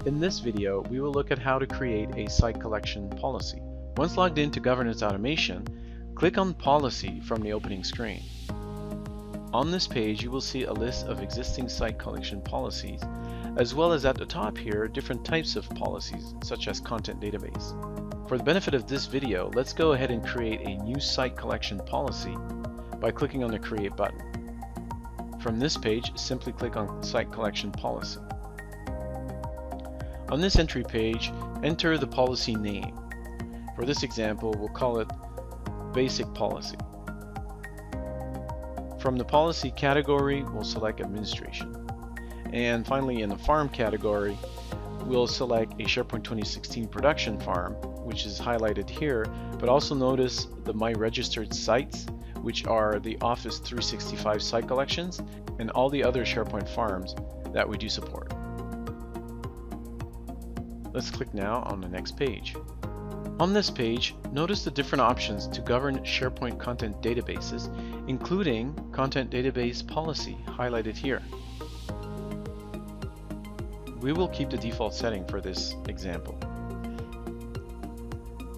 In this video, we will look at how to create a site collection policy. Once logged into Governance Automation, click on Policy from the opening screen. On this page, you will see a list of existing site collection policies, as well as at the top here, different types of policies, such as content database. For the benefit of this video, let's go ahead and create a new site collection policy by clicking on the Create button. From this page, simply click on Site Collection Policy. On this entry page, enter the policy name. For this example, we'll call it Basic Policy. From the policy category, we'll select Administration. And finally, in the farm category, we'll select a SharePoint 2016 production farm, which is highlighted here, but also notice the My Registered Sites, which are the Office 365 site collections, and all the other SharePoint farms that we do support. Let's click now on the next page. On this page, notice the different options to govern SharePoint content databases, including Content Database Policy highlighted here. We will keep the default setting for this example.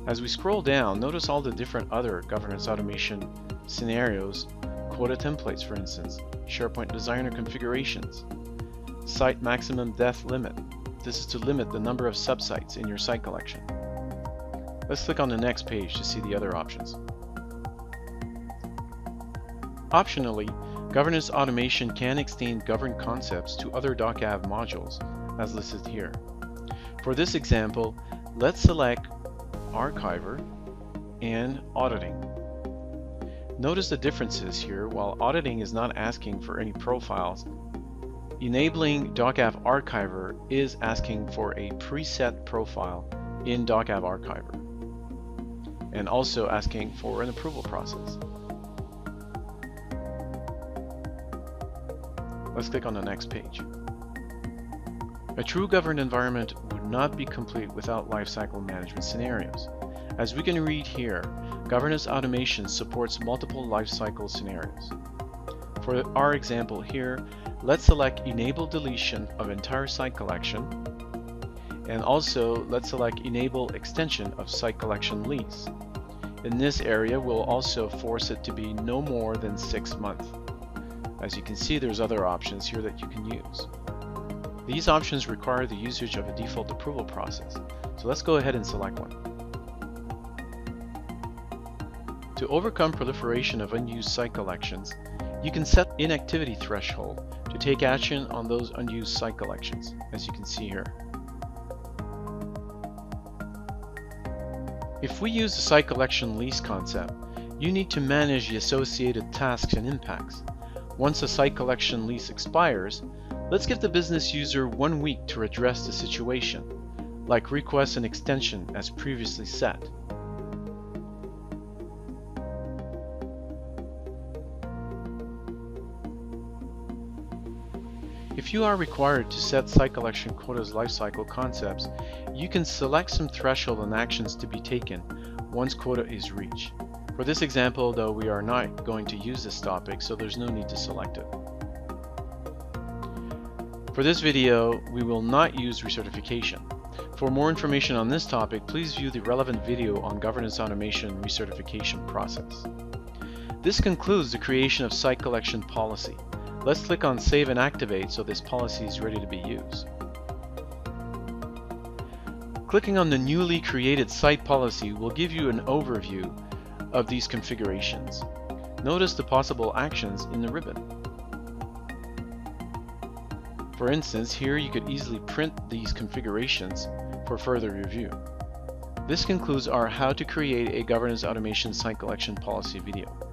As we scroll down, notice all the different other governance automation scenarios, quota templates for instance, SharePoint designer configurations, site maximum depth limit. This is to limit the number of subsites in your site collection. Let's click on the next page to see the other options. Optionally, Governance Automation can extend governed concepts to other DocAv modules, as listed here. For this example, let's select Archiver and Auditing. Notice the differences here. While auditing is not asking for any profiles, enabling DocAv Archiver is asking for a preset profile in DocAv Archiver, and also asking for an approval process. Let's click on the next page. A true governed environment would not be complete without lifecycle management scenarios. As we can read here, Governance Automation supports multiple lifecycle scenarios. For our example here, let's select Enable Deletion of Entire Site Collection, and also let's select Enable Extension of Site Collection Lease. In this area, we'll also force it to be no more than 6 months. As you can see, there's other options here that you can use. These options require the usage of a default approval process, so let's go ahead and select one. To overcome proliferation of unused site collections, you can set Inactivity Threshold to take action on those unused site collections, as you can see here. If we use the site collection lease concept, you need to manage the associated tasks and impacts. Once a site collection lease expires, let's give the business user 1 week to address the situation, like request an extension as previously set. If you are required to set site collection quotas lifecycle concepts, you can select some threshold and actions to be taken once quota is reached. For this example, though, we are not going to use this topic, so there's no need to select it. For this video, we will not use recertification. For more information on this topic, please view the relevant video on Governance Automation recertification process. This concludes the creation of site collection policy. Let's click on Save and Activate so this policy is ready to be used. Clicking on the newly created site policy will give you an overview of these configurations. Notice the possible actions in the ribbon. For instance, here you could easily print these configurations for further review. This concludes our How to Create a Governance Automation Site Collection Policy video.